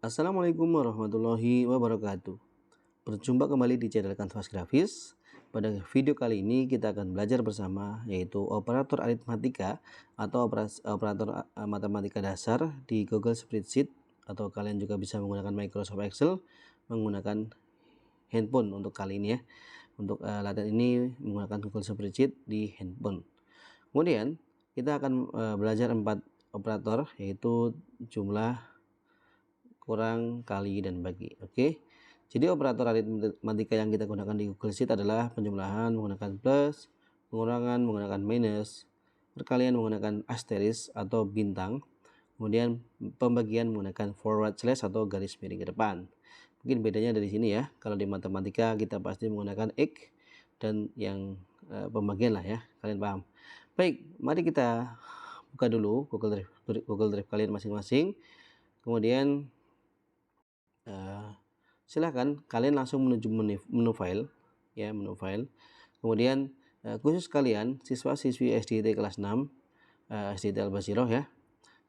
Assalamualaikum warahmatullahi wabarakatuh. Berjumpa kembali di channel Kanvas Grafis. Pada video kali ini kita akan belajar bersama yaitu operator aritmatika atau operator matematika dasar di Google Spreadsheet, atau kalian juga bisa menggunakan Microsoft Excel menggunakan handphone untuk kali ini ya. Untuk latihan ini menggunakan Google Spreadsheet di handphone. Kemudian kita akan belajar 4 operator, yaitu jumlah, kurang, kali, dan bagi. Oke. Jadi operator aritmatika yang kita gunakan di Google Sheet adalah penjumlahan menggunakan plus, pengurangan menggunakan minus, perkalian menggunakan asterisk atau bintang, kemudian pembagian menggunakan forward slash atau garis miring ke depan. Mungkin bedanya dari sini ya. Kalau di matematika kita pasti menggunakan X dan yang pembagian lah ya. Kalian paham. Baik, mari kita buka dulu Google Drive kalian masing-masing. Kemudian silahkan kalian langsung menuju menu file ya, menu file. Kemudian khusus kalian siswa-siswi SDT kelas 6 SDT Al-Basirah ya,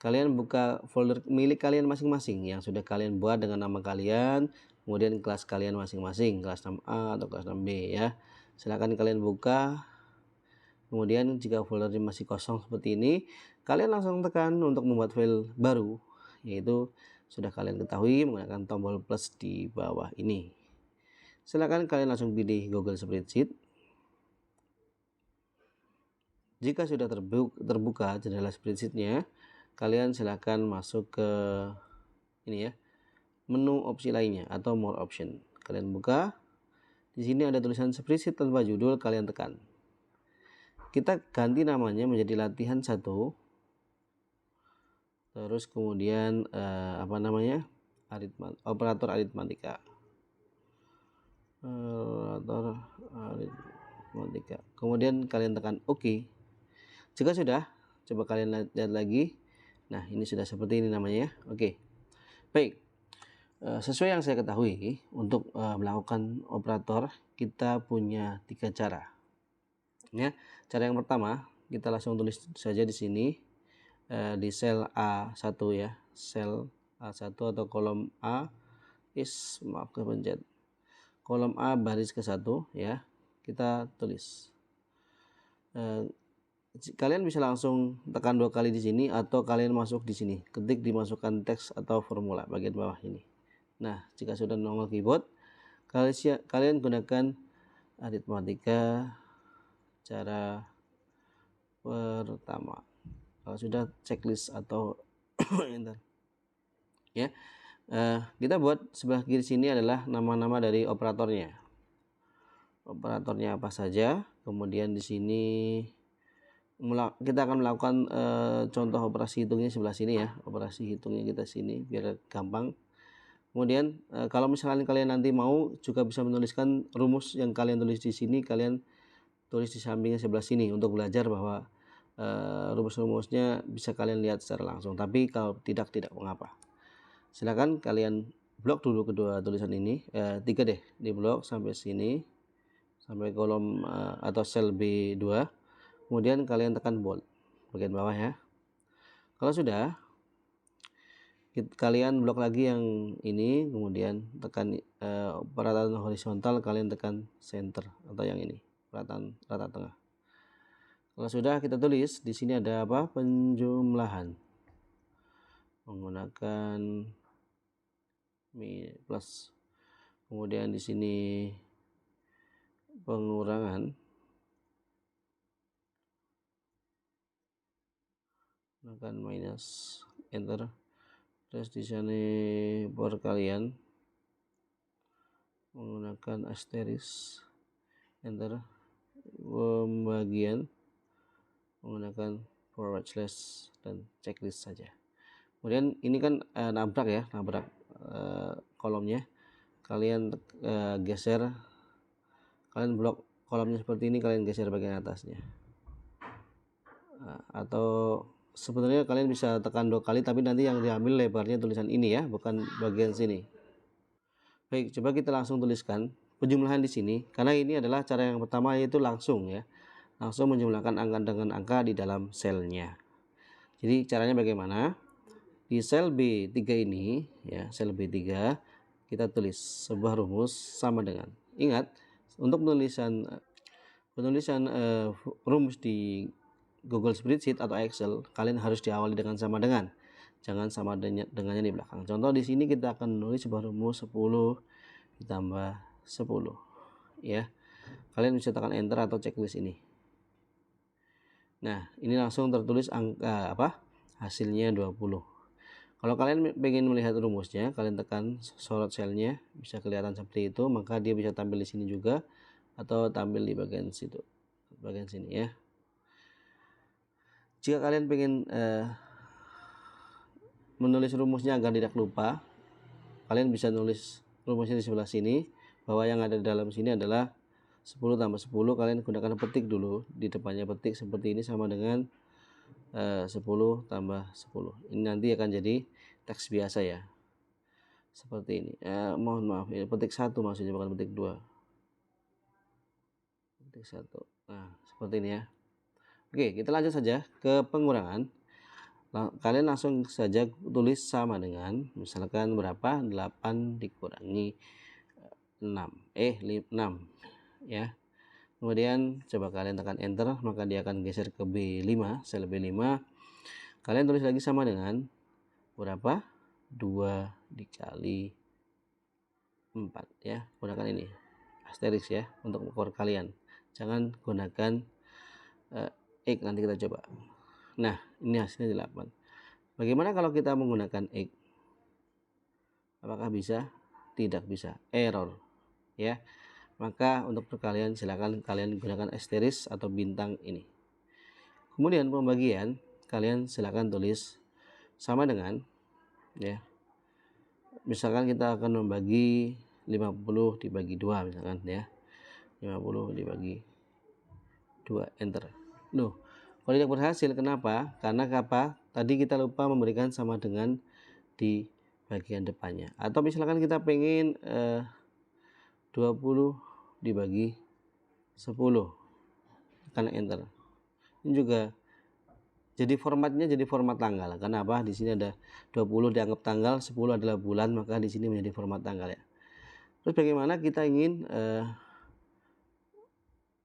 kalian buka folder milik kalian masing-masing yang sudah kalian buat dengan nama kalian, kemudian kelas kalian masing-masing, kelas 6A atau kelas 6B ya. Silahkan kalian buka. Kemudian jika foldernya masih kosong seperti ini, kalian langsung tekan untuk membuat file baru, yaitu sudah kalian ketahui menggunakan tombol plus di bawah ini. Silakan kalian langsung pilih Google Spreadsheet. Jika sudah terbuka jendela spreadsheetnya, kalian silakan masuk ke ini ya, menu opsi lainnya atau more option. Kalian buka. Di sini ada tulisan spreadsheet tanpa judul, kalian tekan. Kita ganti namanya menjadi latihan 1. Terus kemudian operator aritmatika. Kemudian kalian tekan OK. Jika sudah, coba kalian lihat lagi. Nah, ini sudah seperti ini namanya ya. Oke. Baik. Sesuai yang saya ketahui, untuk melakukan operator kita punya 3 cara. Ya. Cara yang pertama, kita langsung tulis saja di sini. Di sel A1 ya, sel A1 atau kolom A kepencet kolom A baris ke-1 ya, kita tulis. Kalian bisa langsung tekan 2 kali di sini atau kalian masuk di sini, ketik dimasukkan teks atau formula bagian bawah ini. Nah, jika sudah nongol keyboard, kalian gunakan aritmatika cara pertama. Kalau sudah checklist atau enter ya, kita buat sebelah kiri sini adalah nama-nama dari operatornya apa saja. Kemudian di sini kita akan melakukan contoh operasi hitungnya sebelah sini ya, operasi hitungnya kita sini biar gampang. Kemudian kalau misalkan kalian nanti mau juga bisa menuliskan rumus yang kalian tulis di sini, kalian tulis di sampingnya sebelah sini untuk belajar bahwa rumus-rumusnya bisa kalian lihat secara langsung. Tapi kalau tidak mengapa. Silakan kalian blok dulu kedua tulisan ini, 3 deh, di blok sampai sini, sampai kolom atau sel B2. Kemudian kalian tekan bold bagian bawah ya. Kalau sudah, kalian blok lagi yang ini, kemudian tekan peratan horizontal, kalian tekan center atau yang ini, peratan rata tengah. Kalau sudah, kita tulis di sini ada apa? Penjumlahan menggunakan plus. Kemudian di sini pengurangan menggunakan minus, enter. Terus di sini perkalian menggunakan asterisk, enter. Pembagian menggunakan forward slash dan checklist saja. Kemudian ini kan nabrak kolomnya, kalian geser, kalian blok kolomnya seperti ini, kalian geser bagian atasnya. Atau sebenarnya kalian bisa tekan 2 kali, tapi nanti yang diambil lebarnya tulisan ini ya, bukan bagian sini. Baik, coba kita langsung tuliskan penjumlahan di sini, karena ini adalah cara yang pertama, yaitu langsung ya, langsung menjumlahkan angka dengan angka di dalam selnya. Jadi caranya bagaimana? Di sel B3 ini ya, sel B3 kita tulis sebuah rumus sama dengan. Ingat, untuk penulisan rumus di Google Spreadsheet atau Excel, kalian harus diawali dengan sama dengan. Jangan sama dengannya di belakang. Contoh di sini kita akan menulis sebuah rumus 10 ditambah 10 ya. Kalian bisa tekan enter atau checklist ini. Nah, ini langsung tertulis angka hasilnya 20. Kalau kalian pengen melihat rumusnya, kalian tekan sorot selnya, bisa kelihatan seperti itu, maka dia bisa tampil di sini juga atau tampil di bagian situ, bagian sini ya. Jika kalian pengen menulis rumusnya agar tidak lupa, kalian bisa nulis rumusnya di sebelah sini, bahwa yang ada di dalam sini adalah 10 tambah 10, kalian gunakan petik dulu, di depannya petik seperti ini sama dengan 10 tambah 10. Ini nanti akan jadi teks biasa ya, seperti ini. Mohon maaf, ini petik 1 maksudnya, bukan petik 2. Petik 1. Nah, seperti ini ya. Oke, kita lanjut saja ke pengurangan. Kalian langsung saja tulis sama dengan, misalkan berapa, 8 dikurangi 6 ya. Kemudian coba kalian tekan enter, maka dia akan geser ke B5, sel B5. Kalian tulis lagi sama dengan berapa, 2 dikali 4 ya. Gunakan ini asterisk ya untuk ukur kalian, jangan gunakan X. Nanti kita coba. Nah, ini hasilnya 8. Bagaimana kalau kita menggunakan X? Apakah bisa? Tidak bisa, error ya. Maka untuk perkalian silakan kalian gunakan asterisk atau bintang ini. Kemudian pembagian, kalian silakan tulis sama dengan ya. Misalkan kita akan membagi 50 dibagi 2 misalkan ya. 50 dibagi 2, enter. Loh, kalau tidak berhasil kenapa? Karena apa? Tadi kita lupa memberikan sama dengan di bagian depannya. Atau misalkan kita pengen 20 dibagi 10, tekan enter. Ini juga jadi formatnya jadi format tanggal. Karena apa? Di sini ada 20 dianggap tanggal, 10 adalah bulan, maka di sini menjadi format tanggal ya. Terus bagaimana kita ingin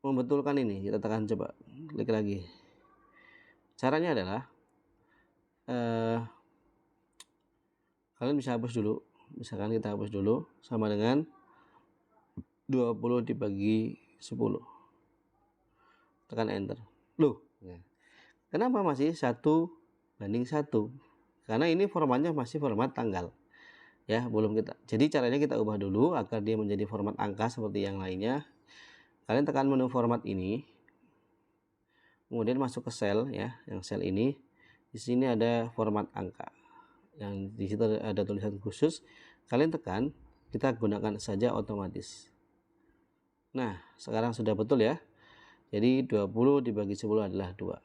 membetulkan ini? Kita tekan, coba klik lagi. Caranya adalah kalian bisa hapus dulu. Misalkan kita hapus dulu sama dengan 20 dibagi 10. Tekan enter. Loh, kenapa masih 1:1? Karena ini formatnya masih format tanggal ya, belum kita. Jadi caranya kita ubah dulu agar dia menjadi format angka seperti yang lainnya. Kalian tekan menu format ini, kemudian masuk ke sel ya, yang sel ini. Di sini ada format angka, yang di situ ada tulisan khusus. Kalian tekan, kita gunakan saja otomatis. Nah, sekarang sudah betul ya. Jadi 20 dibagi 10 adalah 2.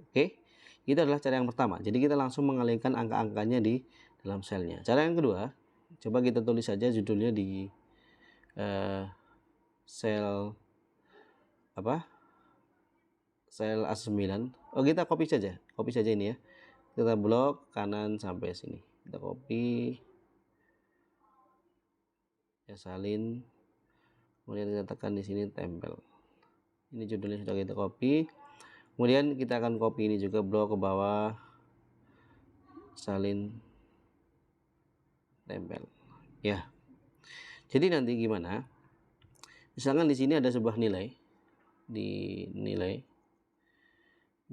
Oke, itu adalah cara yang pertama. Jadi kita langsung mengalihkan angka-angkanya di dalam selnya. Cara yang kedua, coba kita tulis saja judulnya di sel sel A9. Oh, kita copy saja ini ya. Kita blok kanan sampai sini. Kita copy ya, salin. Kemudian kita tekan di sini tempel. Ini judulnya sudah kita copy. Kemudian kita akan copy ini juga, blok ke bawah, salin, tempel ya. Jadi nanti gimana? Misalkan di sini ada sebuah nilai, di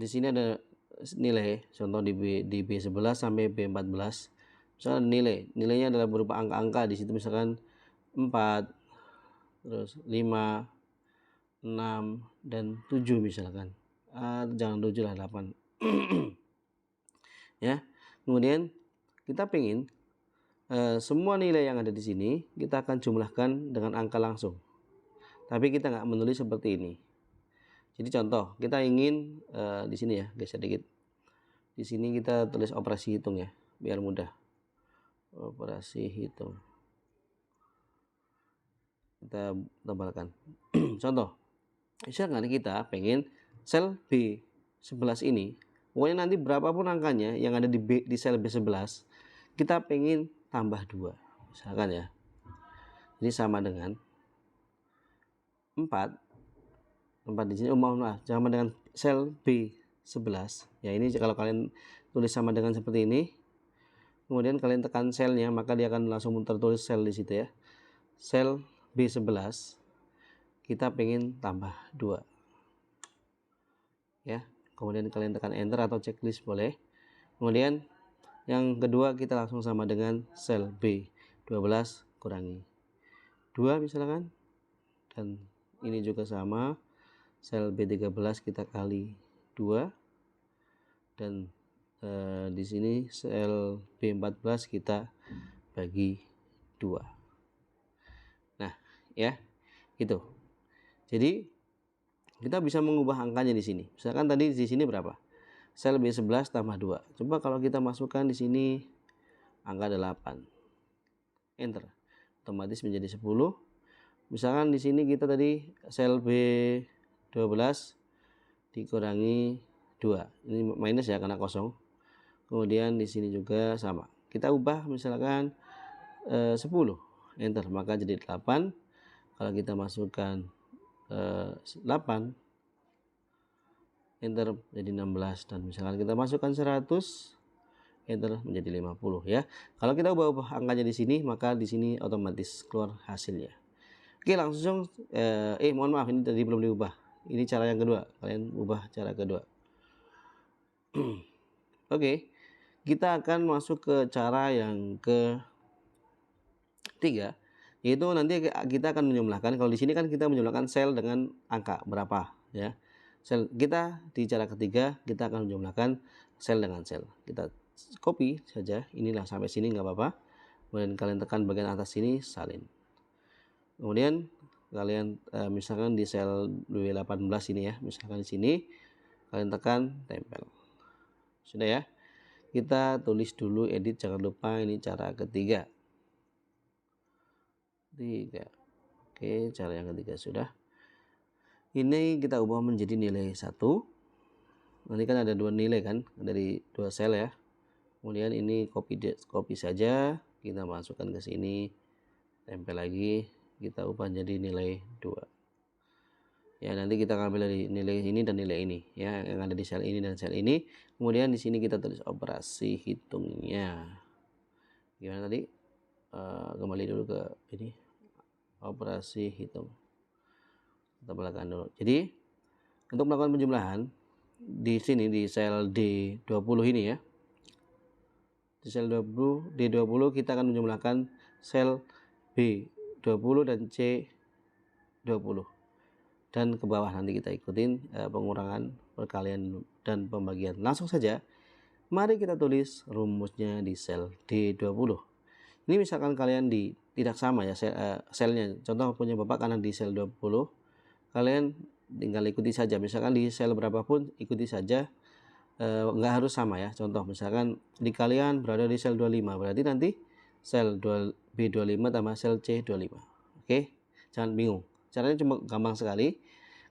sini ada nilai, contoh di B11 sampai B14. Misalkan nilainya adalah berupa angka-angka. Di situ misalkan 4, terus 5, 6 dan 7 misalkan. Jangan 7 lah, 8. Ya. Kemudian kita pengen semua nilai yang ada di sini kita akan jumlahkan dengan angka langsung. Tapi kita nggak menulis seperti ini. Jadi contoh, kita ingin di sini ya, geser sedikit. Di sini kita tulis operasi hitung ya, biar mudah. Operasi hitung. Kita tebalkan. Contoh, misalkan kita pengen sel B11 ini, pokoknya nanti berapapun angkanya yang ada di sel B11, kita pengen tambah 2 misalkan ya, ini sama dengan 4 di sini, mohon maaf, sama dengan sel B11 ya. Ini kalau kalian tulis sama dengan seperti ini, kemudian kalian tekan selnya, maka dia akan langsung tertulis sel di situ ya, sel B11 kita pengen tambah 2 ya. Kemudian kalian tekan enter atau checklist boleh. Kemudian yang kedua kita langsung sama dengan sel B12 kurangi 2 misalkan, dan ini juga sama, sel B13 kita kali 2, dan di sini sel B14 kita bagi 2. Nah ya, itu. Jadi kita bisa mengubah angkanya di sini. Misalkan tadi di sini berapa? Sel B11 tambah 2. Coba kalau kita masukkan di sini angka 8. Enter. Otomatis menjadi 10. Misalkan di sini kita tadi sel B12 dikurangi 2. Ini minus ya karena kosong. Kemudian di sini juga sama. Kita ubah misalkan 10. Enter, maka jadi 8. Kalau kita masukkan 8, enter jadi 16, dan misalkan kita masukkan 100, enter menjadi 50 ya. Kalau kita ubah angkanya di sini, maka di sini otomatis keluar hasilnya. Oke, langsung mohon maaf, ini tadi belum diubah. Ini cara yang kedua, kalian ubah cara kedua. Oke, kita akan masuk ke cara yang ketiga, yaitu nanti kita akan menjumlahkan. Kalau di sini kan kita menjumlahkan sel dengan angka berapa ya. Sel kita di cara ketiga kita akan menjumlahkan sel dengan sel. Kita copy saja, inilah sampai sini nggak apa-apa. Kemudian kalian tekan bagian atas sini salin. Kemudian kalian misalkan di sel B18 ini ya, misalkan di sini kalian tekan tempel. Sudah ya. Kita tulis dulu edit, jangan lupa ini cara ketiga. Oke, cara yang ketiga sudah. Ini kita ubah menjadi nilai 1. Nanti kan ada 2 nilai kan, dari 2 sel ya. Kemudian ini copy saja, kita masukkan ke sini, tempel lagi, kita ubah jadi nilai 2. Ya, nanti kita ambil dari nilai ini dan nilai ini ya, yang ada di sel ini dan sel ini. Kemudian di sini kita tulis operasi hitungnya. Gimana tadi? Kembali dulu ke ini, operasi hitung. Kita belakang dulu. Jadi untuk melakukan penjumlahan di sini di sel D20 ini ya. Di sel D20 kita akan menjumlahkan sel B20 dan C20. Dan ke bawah nanti kita ikutin pengurangan, perkalian dan pembagian. Langsung saja mari kita tulis rumusnya di sel D20. Ini misalkan kalian tidak sama ya selnya. Contoh punya Bapak karena di sel 20, kalian tinggal ikuti saja. Misalkan di sel berapapun ikuti saja, nggak harus sama ya. Contoh misalkan di kalian berada di sel 25, berarti nanti sel B25 tambah sel C25. Oke, jangan bingung. Caranya cuma gampang sekali.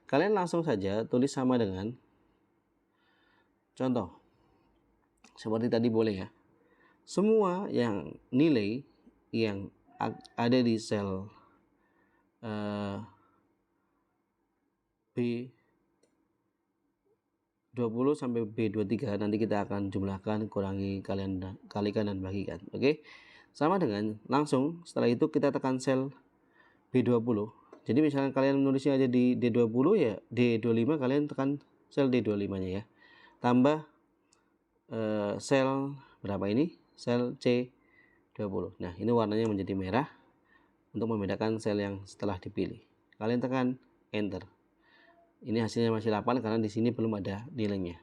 Kalian langsung saja tulis sama dengan contoh seperti tadi boleh ya. Semua yang nilai yang ada di sel B20 sampai B23 nanti kita akan jumlahkan, kurangi, kalikan dan bagikan. Oke. Sama dengan langsung setelah itu kita tekan sel B20. Jadi misalnya kalian menulisnya aja di D20 ya, D25 kalian tekan sel D25-nya ya. Tambah sel berapa ini? Sel C20. Nah, ini warnanya menjadi merah untuk membedakan sel yang setelah dipilih. Kalian tekan enter. Ini hasilnya masih 8 karena di sini belum ada nilainya.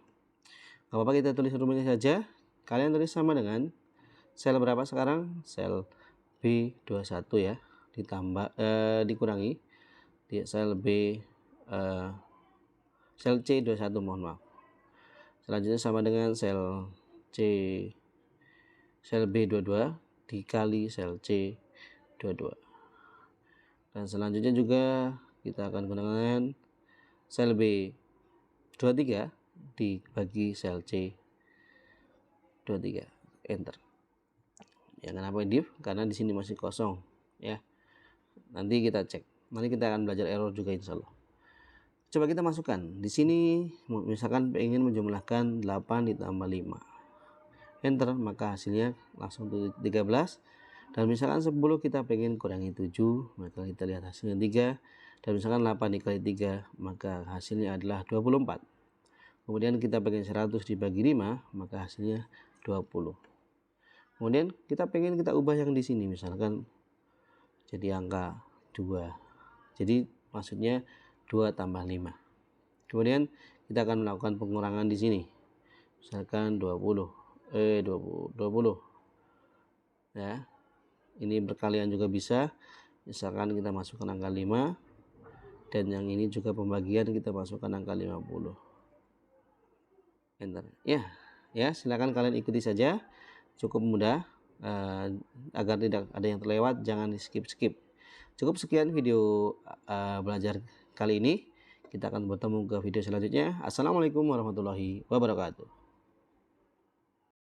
Gak apa-apa, kita tulis rumusnya saja. Kalian tulis sama dengan sel berapa sekarang? Sel B21 ya. Ditambah dikurangi di sel sel C21, mohon maaf. Selanjutnya sama dengan sel B22 dikali sel C22. Dan selanjutnya juga kita akan gunakan sel B23 dibagi sel C23. Enter. Ya, kenapa div? Karena di sini masih kosong ya. Nanti kita cek. Nanti kita akan belajar error juga insya Allah. Coba kita masukkan. Di sini misalkan ingin menjumlahkan 8 ditambah 5. Enter, maka hasilnya langsung 13. Dan misalkan 10 kita pengen kurangi 7, maka kita lihat hasilnya 3. Dan misalkan 8 dikali 3, maka hasilnya adalah 24. Kemudian kita pengen 100 dibagi 5, maka hasilnya 20. Kemudian kita pengen kita ubah yang di sini, misalkan jadi angka 2. Jadi maksudnya 2 tambah 5. Kemudian kita akan melakukan pengurangan di sini. Misalkan 20 ya. Ini berkalian juga bisa. Misalkan kita masukkan angka 5, dan yang ini juga pembagian kita masukkan angka 50. Enter. Ya, silakan kalian ikuti saja. Cukup mudah. Agar tidak ada yang terlewat, jangan di skip. Cukup sekian video belajar kali ini. Kita akan bertemu ke video selanjutnya. Assalamualaikum warahmatullahi wabarakatuh.